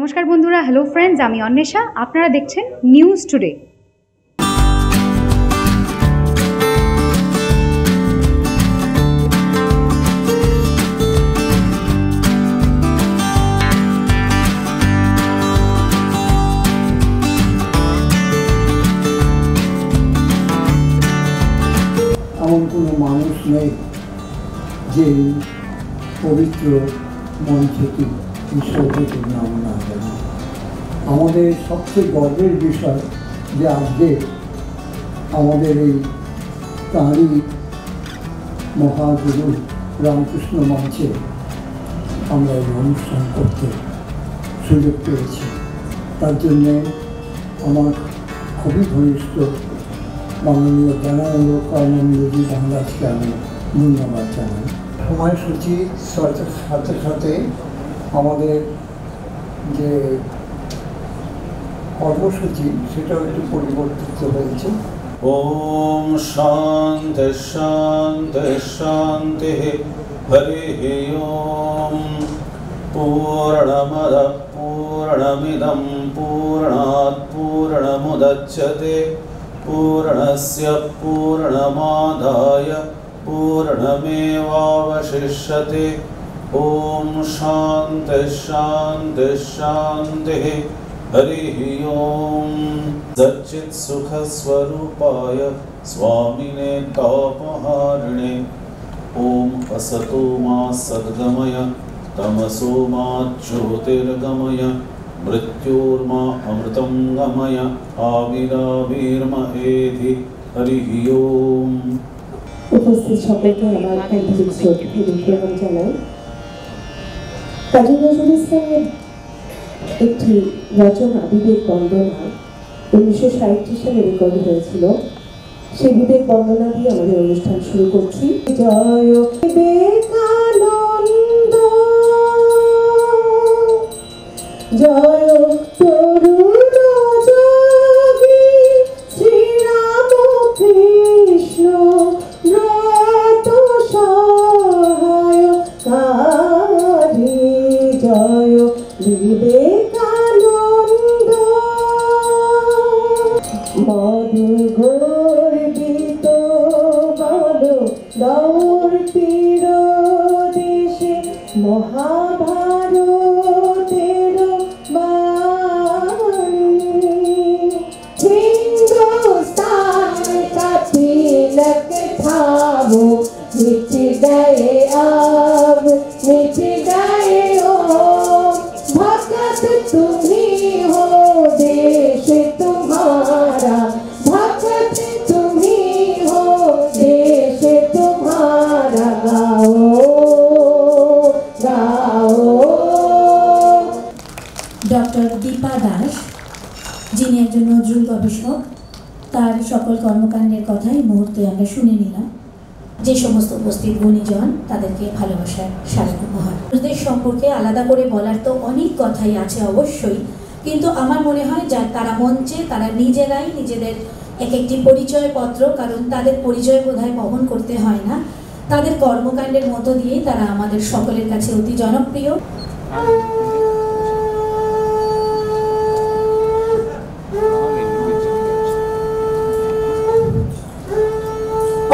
নমস্কার বন্ধুরা, hello friends, আমি অন্বেষা। আপনারা দেখছেন নিউজ টুডে। এমন কোনো মানুষ নেই যে পবিত্র মন থেকে ঈশ্বরের নাম না জানে। আমাদের সবচেয়ে গর্বের বিষয় যে আজকে আমাদের এই তাঁরই মহাগুরু রামকৃষ্ণ মঞ্চে আমরা এই অনুষ্ঠান করতে সুযোগ পেয়েছি। তার জন্যে আমার খুবই ঘনিষ্ঠ মাননীয় জ্ঞানানন্দ কর্মমূলজি মহারাজকে আমি ধন্যবাদ জানাই। সময়সূচির সাথে সাথে আমাদের যে কর্মসূচি সেটাও একটু পরিবর্তিত হয়েছে। ওম শান্তি শান্তি শান্তি হরি ওম। পূর্ণমদ পূর্ণমিদং পূর্ণাৎ পূর্ণমুদচ্যতে पूर्णस्य पूर्णमादाय पूर्णमेवावशिष्यते। ॐ शान्ति शान्ति शान्तिः हरिः ॐ। सच्चित्सुखस्वरूपाय स्वामिने तापहारिणे ॐ असतो मा सद्गमय तमसो मा ज्योतिर्गमय मृत्योर्मा अमृतं गमय आविराविर्महेधि हरिः ओम। উপস্থিত সকলকে আমার আন্তরিক শ্রদ্ধা জানাই। কাজী নজরুল ইসলামের একটি রচনা বিবেক বন্দনা 1960 সালে রেকর্ড হয়েছিল। সেই বিবেক বন্দনা দিয়ে আমাদের অনুষ্ঠান শুরু করছি। জয় বিবেকানন্দ, জয় তরুণ যোগী শ্রীরাম কৃষ্ণ ব্রত সহায়কারী, জয় বিবেকানন্দ। মধু গর্বিত বল দর্পির দেশে মহাভারতের मिट गए अब मिट गए हो, भगत तुम्ही हो देश तुम्हारा, भगत तुम्ही हो देश तुम्हारा। गाओ गाओ। ডক্টর দীপা দাস, যিনি একজন নজরুল গবেষক, তার সকল কর্মকাণ্ডের কথাই মুহূর্তে আমরা শুনে নিলাম। যে সমস্ত উপস্থিত গুণীজন, তাদেরকে ভালোবাসার স্মারক উপহার। নজরুলদের সম্পর্কে আলাদা করে বলার তো অনেক কথাই আছে অবশ্যই, কিন্তু আমার মনে হয় যা তারা মঞ্চে তারা নিজেরাই নিজেদের এক একটি পরিচয়পত্র, কারণ তাদের পরিচয় বোধহয় বহন করতে হয় না, তাদের কর্মকাণ্ডের মধ্য দিয়েই তারা আমাদের সকলের কাছে অতি জনপ্রিয়।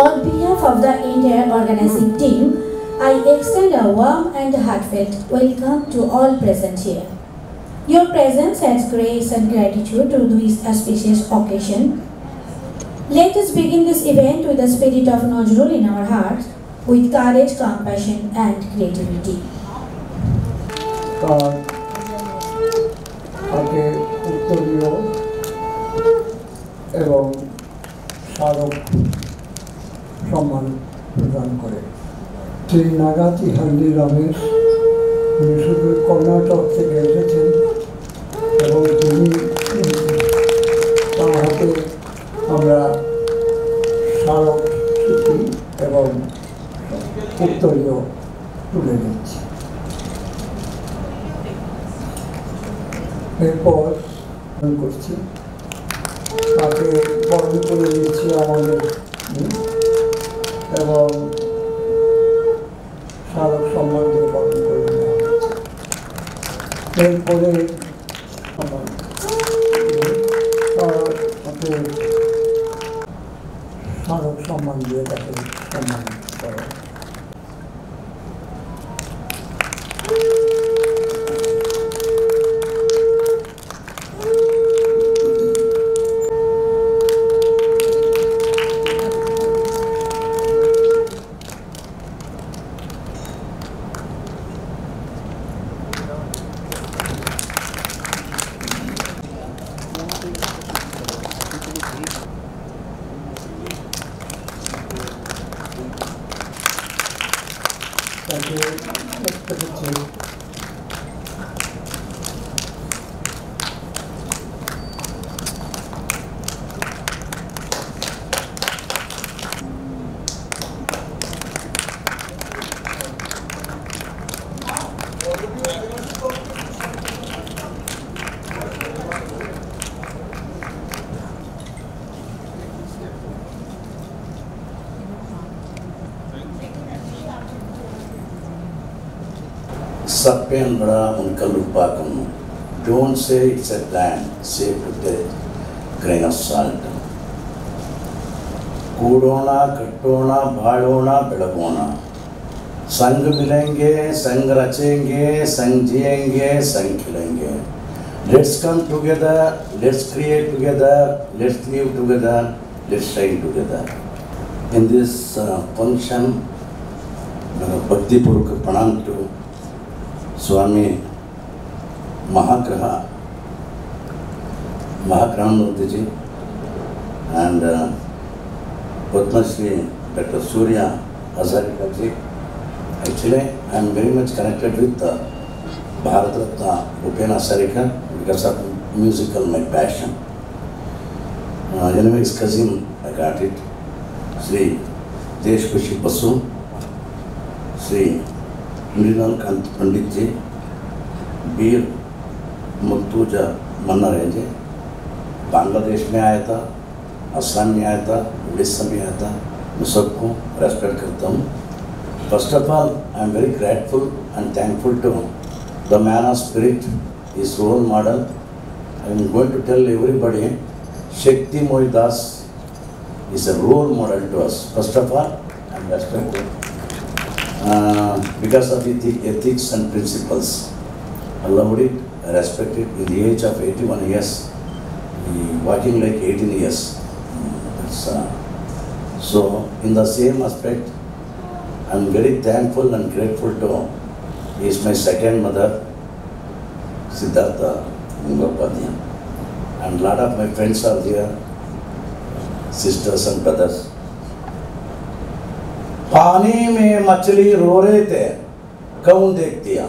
On behalf of the entire organizing team, I extend a warm and heartfelt welcome to all present here. Your presence adds grace and gratitude to this auspicious occasion. Let us begin this event with the spirit of Nazrul in our hearts, with courage, compassion and creativity. উত্তরীয় এবং স্মারক সম্মান প্রদান করে শ্রী নাগাতি হান্ডি রমেশ। উনি শুধু কর্ণাটক থেকে এসেছেন এবং তিনি তার হাতে আমরা স্মারক স্মৃতি এবং উত্তরীয় তুলে দিচ্ছি। এরপর করছি তাকে বরণ করে দিচ্ছি আমাদের এবং স্মারক সম্মান দিয়ে বরণ করে নেওয়া হয়েছে। এরপরে স্মারক সম্মান দিয়ে তাকে সম্মান করে। তাকে একটা হচ্ছে Sappian Bada Unkalupakam. Don't say it's a plan, say with a grain of salt. कूड़ोना कट्टोना भाड़ोना बेड़गोना संग मिलेंगे संग रचेंगे संग जिएंगे संग खिलेंगे. Let's come together, let's create together, let's live together, let's shine together. In this function, Bhakti Purukha Pranam to Swami Mahagrahananda ji and Padma Shri Dr. Surya Hazarika ji. Actually, I am very much connected with Bharat Ratna Bhupena Hasarika because of musical, my passion. Anyway, his cousin, I got it. Sri Deshkushi Basu, Sri Mrinal Kant Pandit ji, बीर मुर्तुजा मन्ना जी बांग्लादेश में आया था, असम में आया था, उड़ीसा में आया था. मैं सबको रेस्पेक्ट करता हूँ. First of all I am very grateful and thankful to the man of spirit, his role model. I am going to tell everybody Shakti Mohidas is a role model to us. First of all, I am respectful because of ethics and principles. I loved it, I respect it. In the age of 81 years, walking like 18 years. So, in the same aspect, I am very thankful and grateful to. He is my second mother, Siddhartha Mukhopadhyay, and a lot of my friends are there. Sisters and brothers. पानी में मछली रो रहे थे, कौन देख दिया?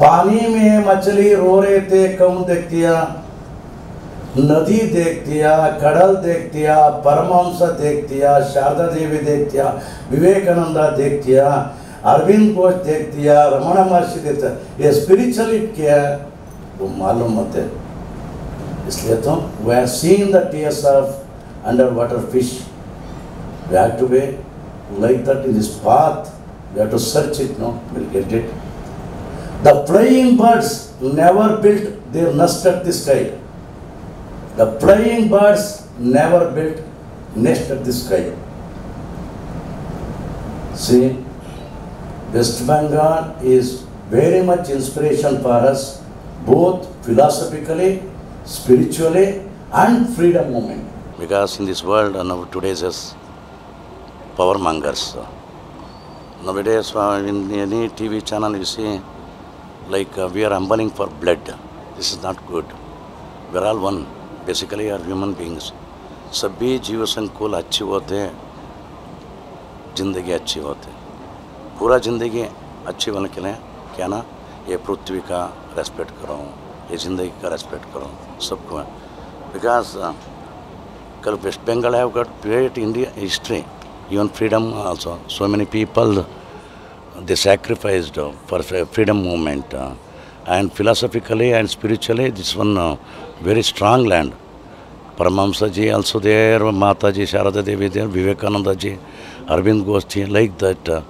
पानी में मछली रो रहे थे, कौन देख दिया? नदी देख दिया, कड़ल देख दिया, परमहंस देख दिया, शारदा देवी देख दिया, विवेकानंद देख दिया, अरविंद घोष देख दिया, रमण महर्षि देख दिया. ये स्पिरिचुअली क्या है वो मालूम मत है. इसलिए तो we are seeing the tears of underwater fish. We have to be like that in this path. We have to search it. No, we'll get it. The flying birds never built their nest at the sky. The flying birds never built nest at the sky. See, West Bengal is very much inspiration for us, both philosophically, spiritually and freedom movement. Because in this world now today's is power mongers. Nowadays in any TV channel you see like we are humbling for blood. This is not good. We are all one. Basically we are human beings. सभी जीव संकुल अच्छे होते हैं, जिंदगी अच्छी होती है. पूरा जिंदगी अच्छी बनने के लिए क्या ना, ये पृथ्वी का रेस्पेक्ट करो, ये ज़िंदगी का रेस्पेक्ट करो सबको. बिकॉज कल West Bengal have got great India history, even freedom also. So many people they sacrificed for freedom movement and philosophically and spiritually this one very strong land. Paramahamsa ji also there, Mata ji, Sharada Devi there, Vivekananda ji, Arvind Ghosh ji, like that.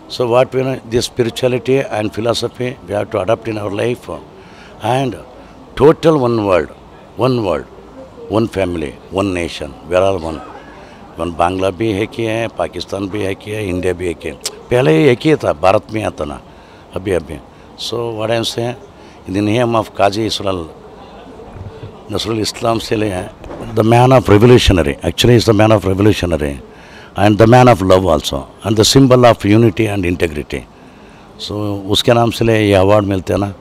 So what we know, this spirituality and philosophy we have to adopt in our life, and total one world, one family, one nation. We are all one. One Bangla भी है कि है, पाकिस्तान भी है कि है, India भी है कि है. पहले एक ही था, भारत में आता ना, अभी. So what I am saying, in the name of Qazi Nasrul Islam Saleh, the man of revolutionary, actually is the man of revolutionary, and the man of love also, and the symbol of unity and integrity. So उसके नाम से ये award मिलते हैं ना,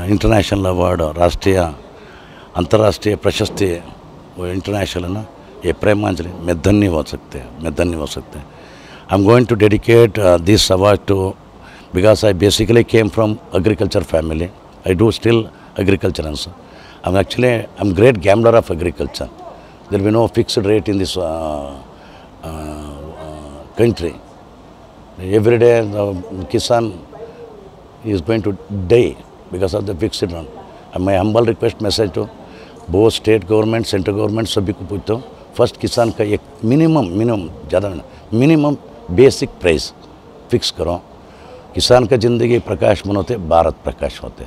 international award, राष्ट्रीय अंतर्राष्ट्रीय प्रशस्ति, वो इंटरनेशनल है ना, ये प्रेमांजलि में धन्य हो सकते हैं. I am going to dedicate this award to, because I basically came from agriculture family. I do still agriculture also. I'm great gambler of agriculture. There will be no fixed rate in this country. Every day the Kisan is going to die because of the fixed rate. And my humble request message to both state government, central government, सभी को पूछता हूँ, first किसान का एक minimum basic price fix करो. किसान का ज़िंदगी प्रकाश मन होते, भारत प्रकाश होते.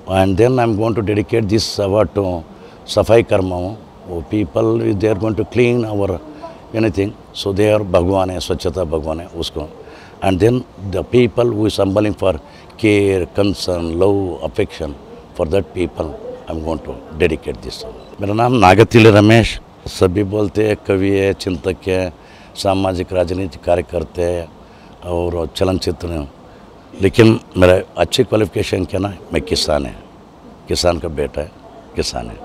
And then I am going to dedicate this award to Safai Karma. People, they are going to clean our anything. So they are Bhagwan hai, Swachhata Bhagwan hai, usko. And then the people who is humbling for care, concern, love, affection, for that people I am going to dedicate this. मेरा नाम नागतिल रमेश. सभी बोलते हैं कवि है, चिंतक है, सामाजिक राजनीतिक कार्यकर्ता है और चलनचित्र है. लेकिन मेरा अच्छी क्वालिफिकेशन क्या ना, मैं किसान का बेटा है, किसान है.